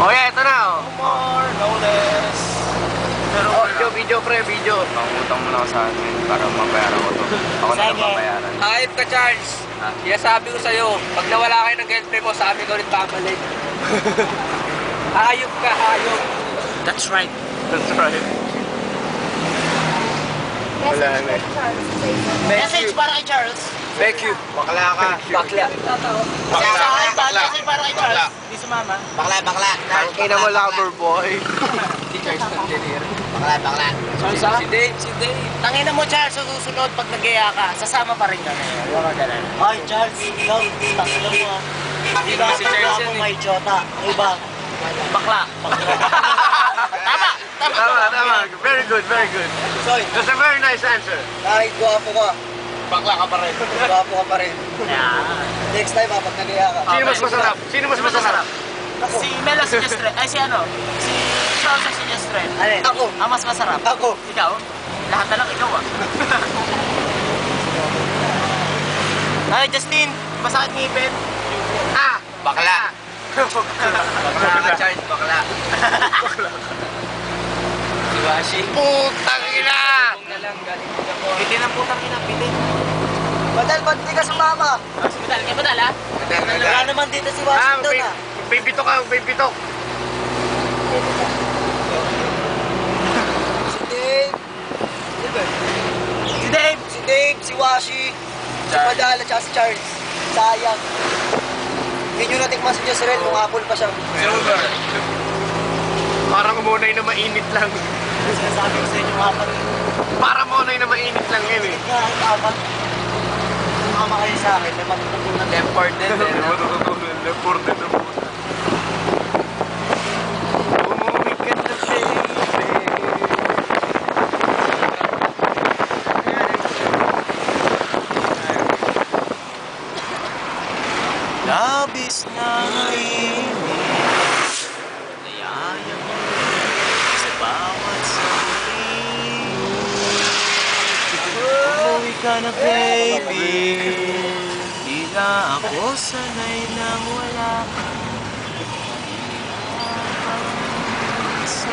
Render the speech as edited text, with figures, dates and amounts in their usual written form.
Oh yeah, ito na oh. No more, no less. Pero Video pre, video. Pangutang mo na ako sa akin para mabayaran ko to. Ako na lang mabayaran. Ayop ka, Charles. Kaya sabi ko sa'yo, pag nawala kayo ng girlfriend mo, sa amin ka ulit babalik. Ayop ka, ayop. that's right. That's right. Wala na eh. Message para kay Charles. Thank you. Bakla ka. Bakla. Message para kay Charles. Hindi sumama. Bakla. Tangina mo, lover boy. Si Charles Tandelir. Bakla. Charles ha? Si Dave, si Dave. Tangina mo Charles, sa susunod pag nag-iya ka, sasama pa rin kami. Huwag ka ganun. Ay Charles, ikaw, tangina mo ah. Di ba Si Charles yan eh. may jota? Iba. Bakla. Tama. Tama. Very good, very good. Soy, That's a very nice answer. kahit guwapo ka, Bakla ka pa rin. guwapo ka pa rin. Yeah. Next time, pag nag-iya ka. Sino mas masarap? Sino mas masarap? Si Mel ang sinestre. Ay si ano? Si Charles ang sinestre. Alin? Ako. Ang mas masarap. Ako. Ikaw? Lahat na lang ikaw ah. Ay Justin, masakit ngipin. Ah! Bakla. Bakla ka, Charles. Bakla. Si Washi. Putang ina! Kung na lang, galing din ako. Hindi ng putang ina, pilit. Badal, ba't di ka sumama? Hospital, kaya badal ah? Wala naman dito si Washington ah. Bibitok ka, bibitok. Si Dave. Si Dave! Si Dave, si Washi, si Badal, at saka si Charles. Sayang. Hindi nyo natikman si Jezreel kung apple pa siya. Silver. Parang umunay na mainit lang. Sinasabi ko sa inyo apat. Parang umunay na mainit lang yun eh. Nga, apat. Sumama kayo sa akin, may matututunan. Important eh. no? Matututunan, reported na po. Umuwi ka na, Labis na init, nayaya mo sa bawat sandali. Umuwi ka na baby, di na ako sanay nang wala ka. Sa